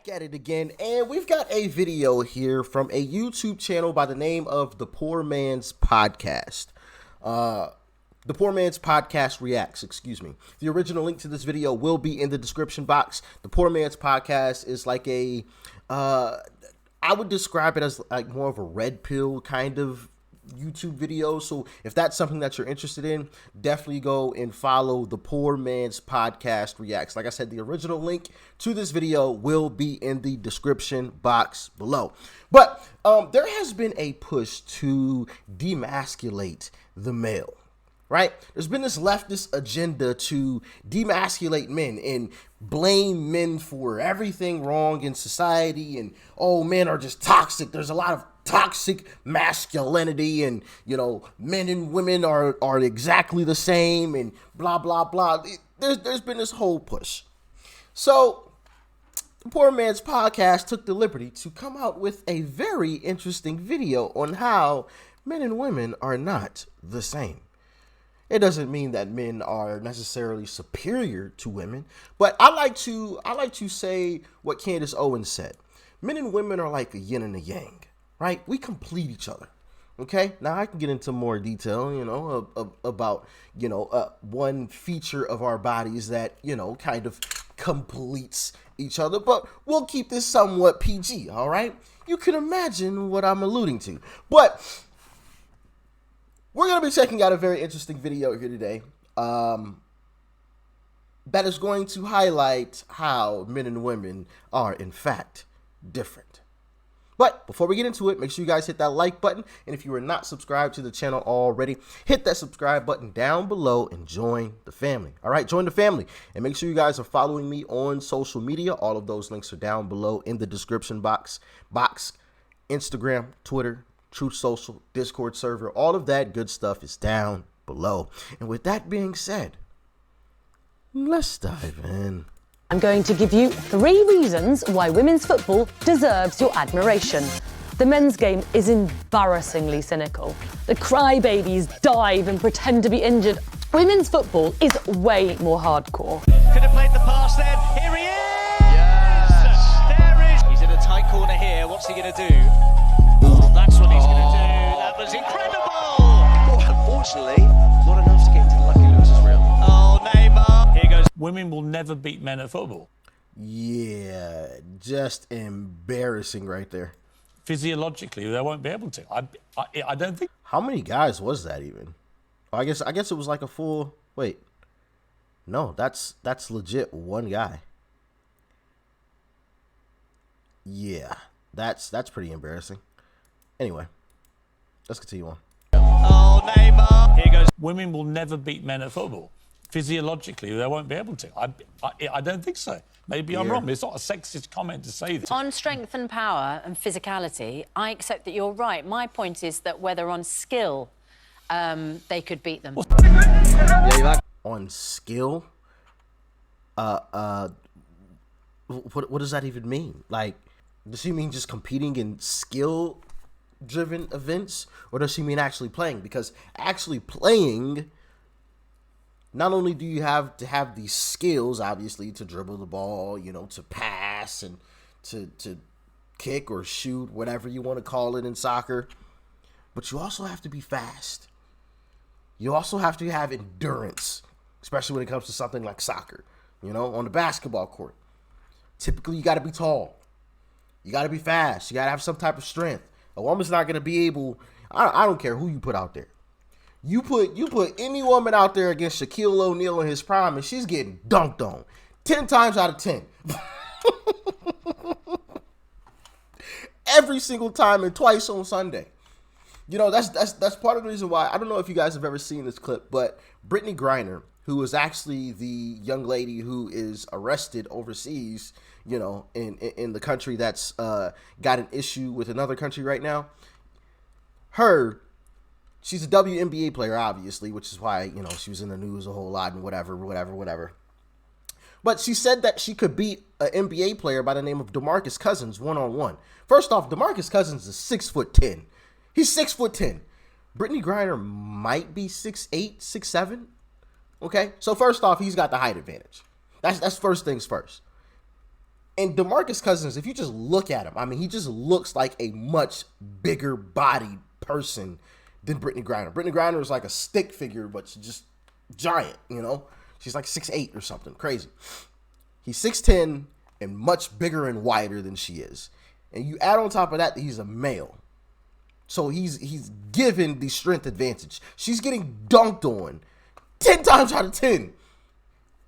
back at it again, and we've got a video here from a YouTube channel by the name of The Poor Man's Podcast. The Poor Man's Podcast Reacts, excuse me. The original link to this video will be in the description box. The Poor Man's Podcast is like a, I would describe it as like more of a red pill kind of YouTube video. So if that's something that you're interested in, definitely go and follow The Poor Man's Podcast Reacts. Like I said, the original link to this video will be in the description box below. But there has been a push to demasculate the male. Right? There's been this leftist agenda to demasculate men and blame men for everything wrong in society. And, oh, men are just toxic. There's a lot of toxic masculinity, and, you know, men and women are exactly the same, and blah, blah, blah. There's been this whole push. So the Poor Man's Podcast took the liberty to come out with a very interesting video on how men and women are not the same. It doesn't mean that men are necessarily superior to women, but I like to say what Candace Owens said. Men and women are like a yin and a yang, right? We complete each other. Okay. Now I can get into more detail, you know, about, you know, one feature of our bodies that, you know, kind of completes each other, but we'll keep this somewhat PG. All right. You can imagine what I'm alluding to, but we're going to be checking out a very interesting video here today that is going to highlight how men and women are, in fact, different. But before we get into it, make sure you guys hit that like button. And if you are not subscribed to the channel already, hit that subscribe button down below and join the family. All right, join the family. And make sure you guys are following me on social media. All of those links are down below in the description box. Instagram, Twitter, Truth Social, Discord server, all of that good stuff is down below. And with that being said, let's dive in. I'm going to give you 3 reasons why women's football deserves your admiration. The men's game is embarrassingly cynical. The crybabies dive and pretend to be injured. Women's football is way more hardcore. Could have played the pass then. Here he is! Yes! There is! He's in a tight corner here. What's he going to do? That's what he's going to do. That was incredible. Unfortunately, not enough to get into the lucky losers round. Oh, Neymar. Here goes. Women will never beat men at football. Yeah, just embarrassing right there. Physiologically, they won't be able to. I don't think. How many guys was that even? Oh, I guess it was like a full. Wait, no, that's legit one guy. Yeah, that's pretty embarrassing. Anyway, let's continue on. Oh, Neymar. Here goes. Women will never beat men at football. Physiologically, they won't be able to. I don't think so. Maybe I'm wrong. It's not a sexist comment to say that. On strength and power and physicality, I accept that you're right. My point is that whether on skill, they could beat them. On skill? What does that even mean? Like, does she mean just competing in skill-driven events, or does she mean actually playing? Because actually playing, not only do you have to have these skills, obviously, to dribble the ball, you know, to pass and to kick or shoot, whatever you want to call it in soccer, but you also have to be fast. You also have to have endurance, especially when it comes to something like soccer, you know, on the basketball court. Typically, you got to be tall. You got to be fast. You got to have some type of strength. A woman's not going to be able, I don't care who you put out there. You put any woman out there against Shaquille O'Neal in his prime, and she's getting dunked on 10 times out of 10. Every single time, and twice on Sunday. You know, that's part of the reason why. I don't know if you guys have ever seen this clip, but Brittany Griner, who is actually the young lady who is arrested overseas, you know, in the country that's got an issue with another country right now. She's a WNBA player, obviously, which is why, you know, she was in the news a whole lot and whatever. But she said that she could beat an NBA player by the name of DeMarcus Cousins one-on-one. First off, DeMarcus Cousins is 6'10". He's 6'10". Brittany Griner might be 6'8", 6'7". Okay, so first off, he's got the height advantage. That's first things first. And DeMarcus Cousins, if you just look at him, I mean, he just looks like a much bigger bodied person than Brittany Griner. Brittany Griner is like a stick figure, but she's just giant, you know? She's like 6'8" or something. Crazy. He's 6'10" and much bigger and wider than she is. And you add on top of that he's a male. So he's given the strength advantage. She's getting dunked on 10 times out of 10.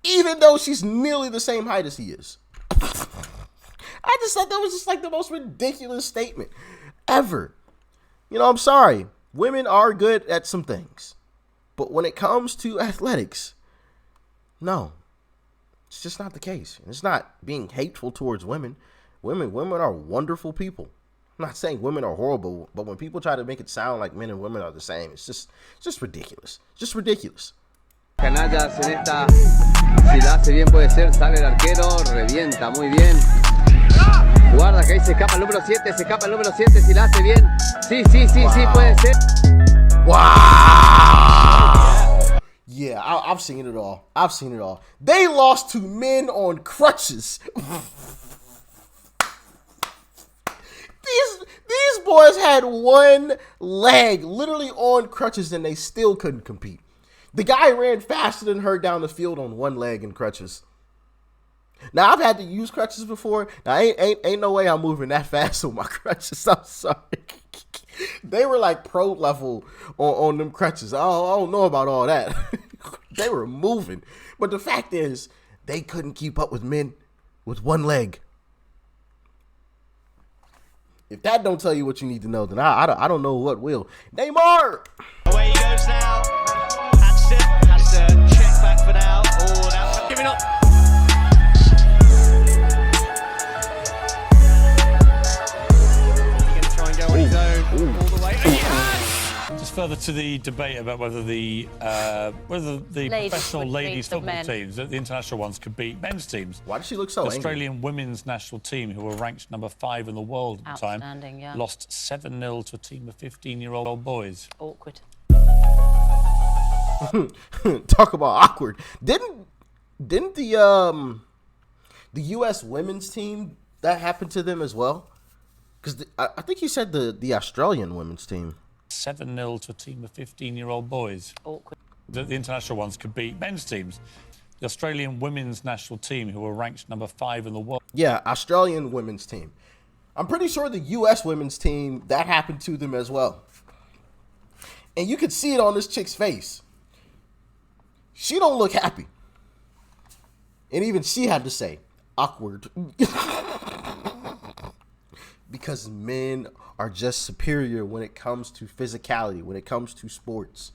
Even though she's nearly the same height as he is. I just thought that was just like the most ridiculous statement ever. You know, I'm sorry. Women are good at some things. But when it comes to athletics, no. It's just not the case. And it's not being hateful towards women. Women are wonderful people. I'm not saying women are horrible, but when people try to make it sound like men and women are the same, it's just ridiculous. Just ridiculous. Canallas en esta, si la hace bien puede ser, sale el arquero, revienta muy bien. Guarda que ahí se escapa el número 7, si la hace bien. Sí, puede ser. Wow! Yeah, I've seen it all. They lost to men on crutches. These boys had one leg literally on crutches and they still couldn't compete. The guy ran faster than her down the field on one leg and crutches. Now, I've had to use crutches before. Now, ain't no way I'm moving that fast with my crutches. I'm sorry. They were like pro level on them crutches. I don't know about all that. They were moving. But the fact is, they couldn't keep up with men with one leg. If that don't tell you what you need to know, then I don't know what will. Neymar! Away he goes now. That's it. Has to check back for now. Oh, now giving up. He's going to try and go on his own all the way. Just further to the debate about whether the professional ladies football teams, the international ones, could beat men's teams. Why does she look so The angry? Australian women's national team, who were ranked number 5 in the world at the time, lost 7-0 to a team of 15-year-old boys. Awkward. Talk about awkward. Didn't the U.S. women's team, that happened to them as well? Because I think you said the Australian women's team. 7-0 to a team of 15-year-old boys. Awkward. The international ones could beat men's teams. The Australian women's national team, who were ranked number 5 in the world. Yeah, Australian women's team. I'm pretty sure the U.S. women's team, that happened to them as well. And you could see it on this chick's face. She don't look happy. And even she had to say, awkward. Because men are just superior when it comes to physicality, when it comes to sports.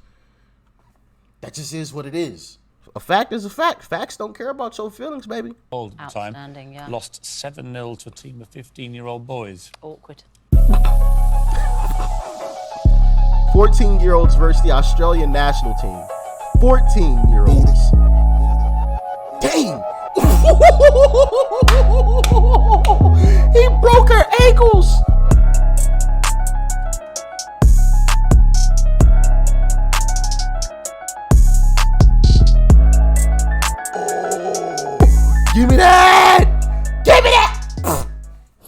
That just is what it is. A fact is a fact. Facts don't care about your feelings, baby. All the time. Yeah. Lost 7-0 to a team of 15-year-old boys. Awkward. 14-year-olds versus the Australian national team. 14-year-olds. Dang! He broke her ankles! Give me that! Give me that!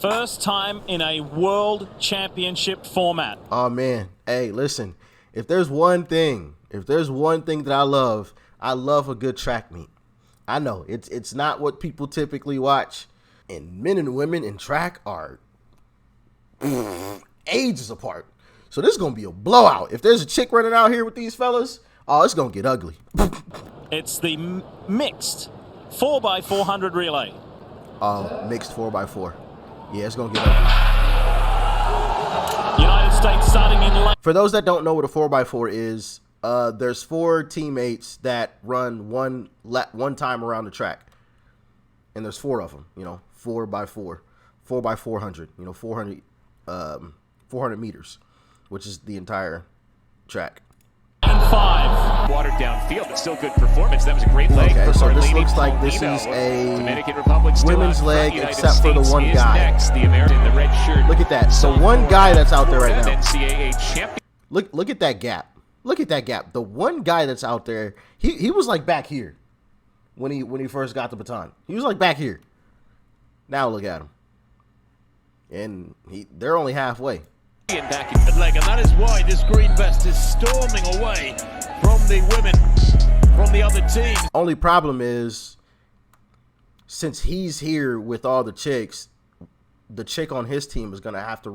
First time in a world championship format. Oh, man. Hey, listen. If there's one thing that I love a good track meet. I know, it's not what people typically watch. And men and women in track are ages apart. So this is going to be a blowout. If there's a chick running out here with these fellas, oh, it's going to get ugly. It's the mixed 4x400 relay. Mixed 4x4. Yeah, it's going to get ugly. United States starting in lane. For those that don't know what a 4x4 is, there's 4 teammates that run one time around the track. And there's 4 of them, 4x4, 4x400, 400 meters, which is the entire track. And 5. Watered down field, but still good performance. That was a great leg. Okay, for so this Marlene looks like this Paulino. is a Dominican Republic still women's out leg, front. United except for the States one is guy. Next, the American, the red shirt. Look at that. So one guy that's out there right now. NCAA champion. Look at that gap. Look at that gap. The one guy that's out there, he was like back here when he first got the baton. He was like back here. Now look at him. And they're only halfway. Back in the leg, and that is why this green vest is storming away from the women, from the other team. Only problem is, since he's here with all the chicks, the chick on his team is gonna have to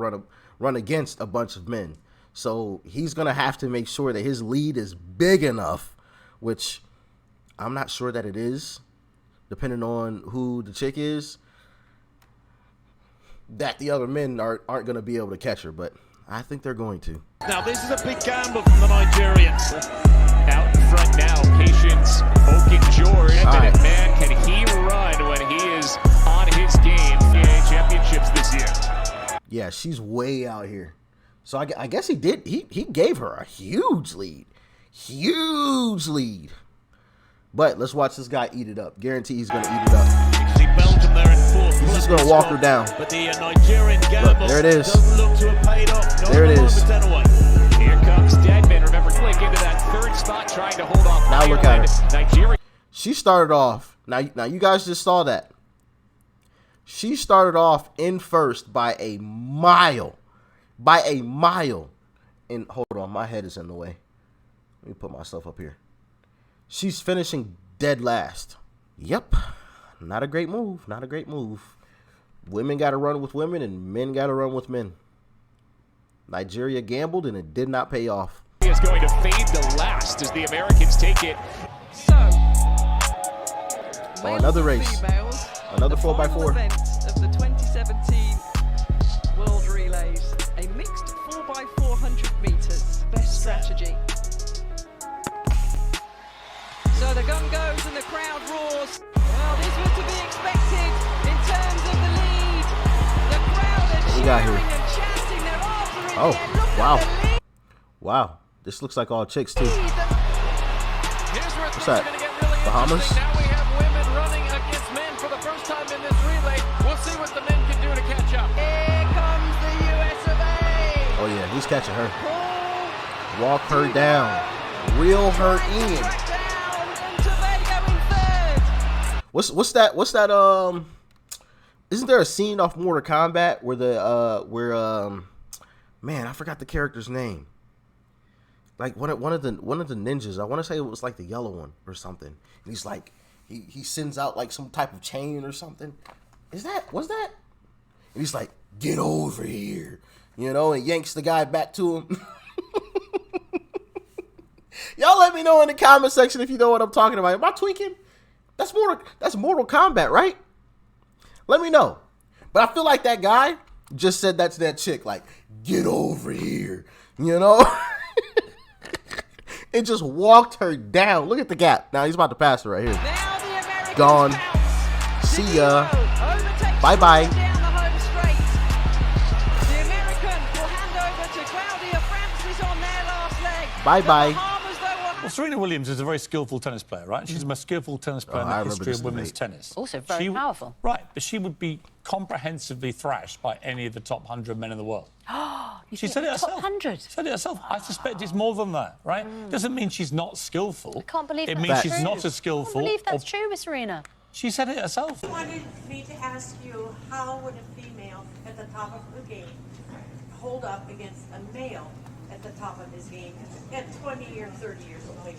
run against a bunch of men. So he's gonna have to make sure that his lead is big enough, which I'm not sure that it is, depending on who the chick is, that the other men aren't going to be able to catch her, but I think they're going to. Now this is a big gamble from the Nigerians. Out in front now, Patience Okinjord. Right. Man, can he run when he is on his game in championships this year? Yeah, she's way out here. So I guess he did. He gave her a huge lead. Huge lead. But let's watch this guy eat it up. Guarantee he's going to eat it up. Belgium there in fourth. He's just going to walk her down. But the Nigerian gamble Look, there it is. doesn't look to have paid off. There it is. Here comes Deadman. Remember, click into that third spot, trying to hold off. Now look at her. Nigeria. She started off. Now you guys just saw that. She started off in first by a mile. By a mile. And hold on, my head is in the way. Let me put myself up here. She's finishing dead last. Yep. Not a great move. Not a great move. Women got to run with women and men got to run with men. Nigeria gambled and it did not pay off. Is going to fade the last as the Americans take it. So, Oh, another race. Females, Another the 4x4. final event of the 2017 World Relays. A mixed 4x400 meters. Best strategy. So the gun goes and the crowd roars. Well, this was to be expected in terms of the lead. The crowd are We got here. cheering and chanting their arms are in Oh, the air. Look wow. at the lead. Wow. This looks like all chicks too. Here's where What's things that? are going to get really Bahamas? interesting. Now we have women running against men for the first time in this relay. We'll see what the men can do to catch up. Here comes the US of A. Oh yeah, he's catching her. Paul Walk her down. Reel her in. track down and Tobago in third. What's that? Isn't there a scene off Mortal Kombat where man, I forgot the character's name. Like one of the ninjas. I want to say it was like the yellow one or something. And he's like he sends out like some type of chain or something. Was that? And he's like, get over here, and yanks the guy back to him. Y'all let me know in the comment section if you know what I'm talking about. Am I tweaking? That's Mortal Kombat, right? Let me know. But I feel like that guy just said that to that chick, like, get over here, and just walked her down. Look at the gap. Now he's about to pass her right here. Now the Americans Gone. bounce. See ya. Overtakes Bye-bye. down the home straight. The American will hand over to Claudia Francis on their last leg. Bye-bye. The Bahamas, though, are Well, Serena Williams is a very skillful tennis player, right? She's the most skillful tennis player Oh, in I the remember history this of women's debate. tennis. Also very powerful. Right, but she would be comprehensively thrashed by any of the top 100 men in the world. She said it Top herself. 100? Said it herself. I suspect it's more than that, right? Doesn't mean she's not skillful. I can't believe it that's means true. she's not as I skillful. can't believe that's or- true with Serena. She said it herself. I wanted me to ask you, how would a female at the top of her game hold up against a male at the top of his game at 20 or 30 years old?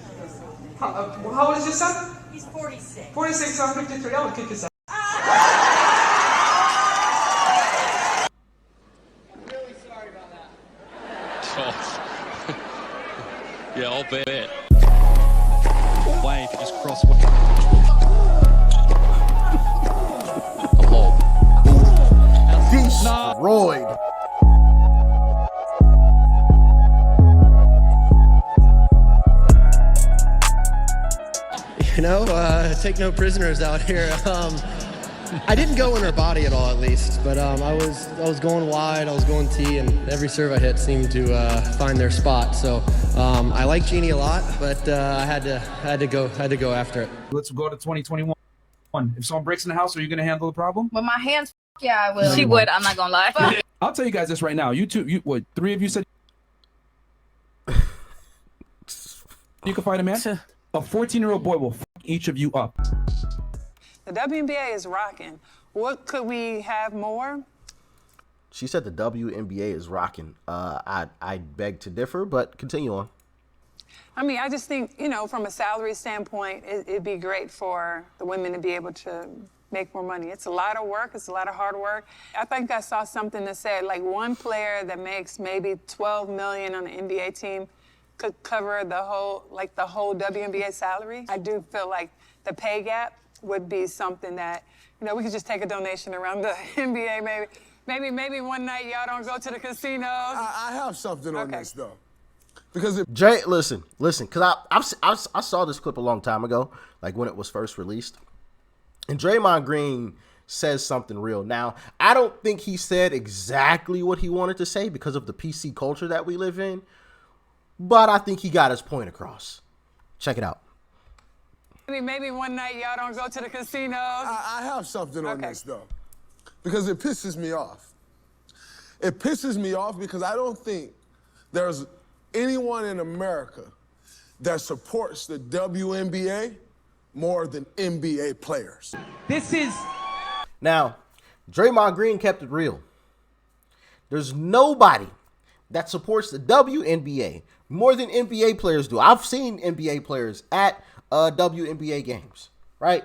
How old is your son? He's 46. 46, I'm 53. I would kick his ass. Really sorry about that. Yeah, I'll bet. Way if you just cross. A lob. Destroyed. Take no prisoners out here. I didn't go in her body at all, at least, but I was going wide, I was going T, and every serve I hit seemed to find their spot. So I like Jeannie a lot, but I had to go after it. Let's go to 2021. If someone breaks in the house, are you going to handle the problem? With my hands, yeah, I will. She would, I'm not gonna lie. I'll tell you guys this right now. You two, three of you said you can fight a man? A 14-year-old boy will fuck each of you up. The WNBA is rocking. What could we have more? She said the WNBA is rocking. I beg to differ, but continue on. I mean, I just think, you know, from a salary standpoint, it'd be great for the women to be able to make more money. It's a lot of work. It's a lot of hard work. I think I saw something that said like one player that makes maybe $12 million on the NBA team could cover the whole WNBA salary. I do feel like the pay gap would be something that, you know, we could just take a donation around the NBA maybe. Maybe one night y'all don't go to the casinos. I have something on this though, because Jay, listen, because I saw this clip a long time ago, like when it was first released, and Draymond Green says something real. Now, I don't think he said exactly what he wanted to say because of the PC culture that we live in, but I think he got his point across. Check it out. Maybe one night y'all don't go to the casinos. I have something on this though, because it pisses me off. It pisses me off because I don't think there's anyone in America that supports the WNBA more than NBA players. Now, Draymond Green kept it real. There's nobody that supports the WNBA more than NBA players do. I've seen NBA players at WNBA games, right?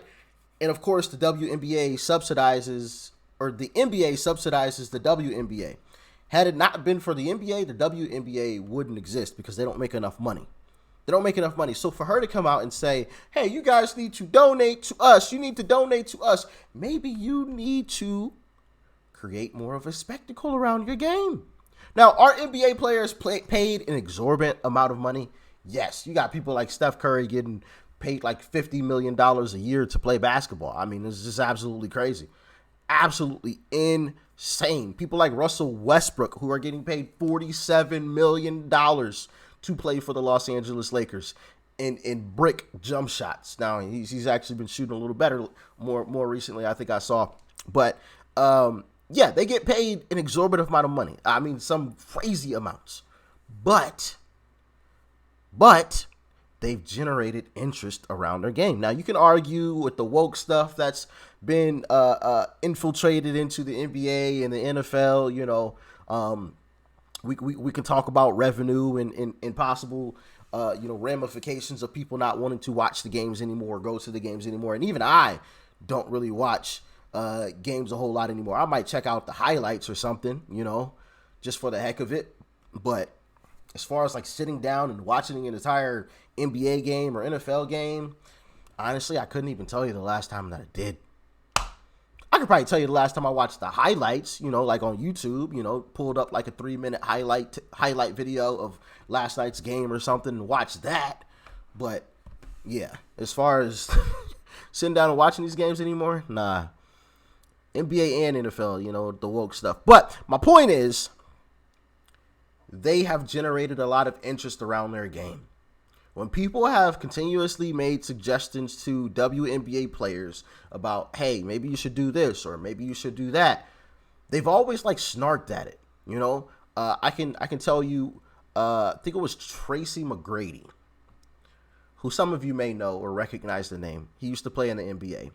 And of course, the WNBA subsidizes, or the NBA subsidizes the WNBA. Had it not been for the NBA, the WNBA wouldn't exist because they don't make enough money. They don't make enough money. So for her to come out and say, hey, you guys need to donate to us. You need to donate to us. Maybe you need to create more of a spectacle around your game. Now, are NBA players paid an exorbitant amount of money? Yes. You got people like Steph Curry getting paid like $50 million a year to play basketball. I mean, it's just absolutely crazy. Absolutely insane. People like Russell Westbrook, who are getting paid $47 million to play for the Los Angeles Lakers in brick jump shots. Now, he's actually been shooting a little better more recently, I think I saw. But, yeah, they get paid an exorbitant amount of money. I mean, some crazy amounts. But they've generated interest around their game. Now, you can argue with the woke stuff that's been infiltrated into the NBA and the NFL. You know, we can talk about revenue and possible ramifications of people not wanting to watch the games anymore, or go to the games anymore. And even I don't really watch games a whole lot anymore. I might check out the highlights or something, you know, just for the heck of it. But as far as like sitting down and watching an entire NBA game or NFL game, honestly, I couldn't even tell you the last time that I did. I could probably tell you the last time I watched the highlights, you know, like on YouTube, you know, pulled up like a 3-minute highlight video of last night's game or something and watched that. But yeah, as far as sitting down and watching these games anymore, nah. NBA and NFL, you know, the woke stuff. But my point is, they have generated a lot of interest around their game. When people have continuously made suggestions to WNBA players about, hey, maybe you should do this or maybe you should do that, they've always like snarked at it. You know, I can tell you, I think it was Tracy McGrady, who some of you may know or recognize the name. He used to play in the NBA.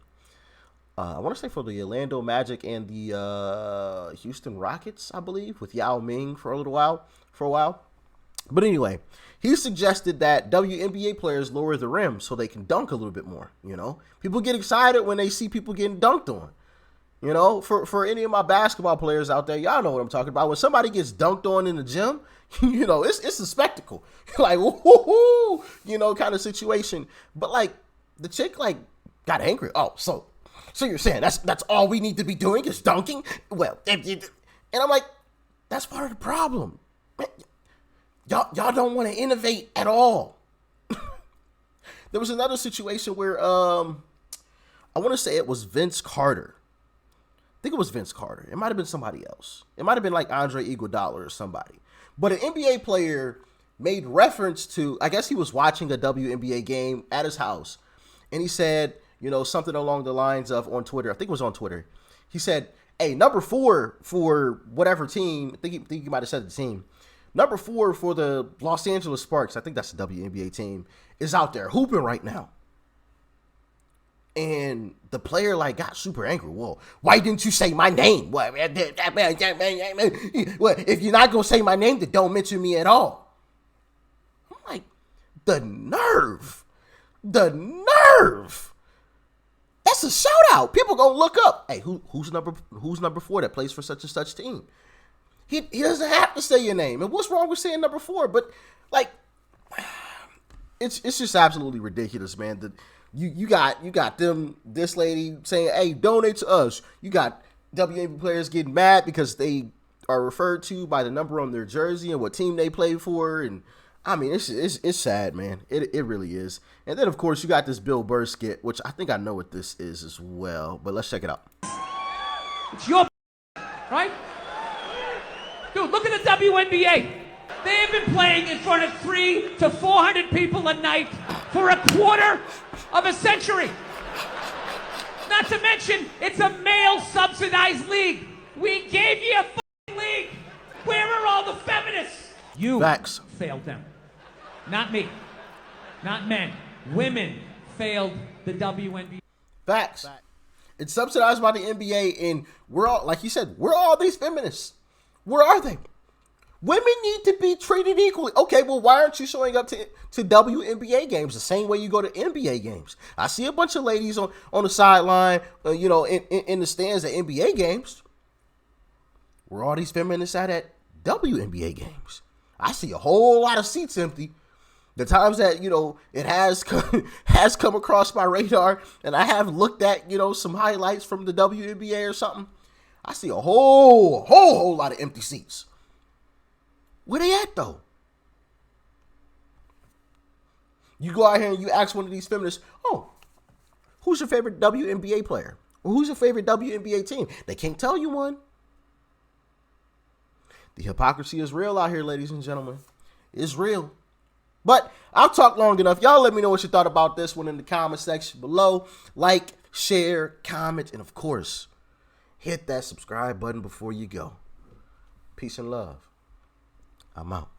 I want to say for the Orlando Magic and the Houston Rockets, I believe, with Yao Ming for a while. But anyway, he suggested that WNBA players lower the rim so they can dunk a little bit more. You know, people get excited when they see people getting dunked on. You know, for any of my basketball players out there, y'all know what I'm talking about. When somebody gets dunked on in the gym, you know, it's a spectacle, like woohoo, you know, kind of situation. But like the chick like got angry. Oh, so you're saying that's all we need to be doing is dunking? Well, and I'm like, that's part of the problem. Y'all don't want to innovate at all. There was another situation where I want to say it was Vince Carter. I think it was Vince Carter. It might have been somebody else. It might have been like Andre Iguodala or somebody. But an NBA player made reference to, I guess he was watching a WNBA game at his house, and he said, you know, something along the lines of on Twitter. I think it was on Twitter. He said, hey, number 4 for whatever team, I think he might have said the team. Number 4 for the Los Angeles Sparks, I think that's the WNBA team, is out there hooping right now. And the player like got super angry. Well, why didn't you say my name? Well, if you're not gonna say my name, then don't mention me at all. I'm like, the nerve. That's a shout out. People gonna look up. Hey, who's number 4 that plays for such and such team? He doesn't have to say your name. And what's wrong with saying number 4? But like, it's just absolutely ridiculous, man. You got this lady saying, hey, donate to us. You got WNBA players getting mad because they are referred to by the number on their jersey and what team they play for. And I mean, it's sad, man. It really is. And then, of course, you got this Bill Burr skit, which I think I know what this is as well. But let's check it out. It's your right? Dude, look at the WNBA. They have been playing in front of 300 to 400 people a night for a quarter of a century. Not to mention, it's a male-subsidized league. We gave you a f***ing league. Where are all the feminists? You Facts. failed them. Not me. Not men. Women failed the WNBA. Facts. It's subsidized by the NBA, and we're all, like you said, we're all these feminists. Where are they? Women need to be treated equally. Okay, well, why aren't you showing up to WNBA games the same way you go to NBA games? I see a bunch of ladies on the sideline, in the stands at NBA games. Where all these feminists at WNBA games? I see a whole lot of seats empty. The times that, it has come across my radar and I have looked at, some highlights from the WNBA or something, I see a whole lot of empty seats. Where they at, though? You go out here and you ask one of these feminists, oh, who's your favorite WNBA player? Or who's your favorite WNBA team? They can't tell you one. The hypocrisy is real out here, ladies and gentlemen. It's real. But I've talked long enough. Y'all let me know what you thought about this one in the comment section below. Like, share, comment, and of course, hit that subscribe button before you go. Peace and love. I'm out.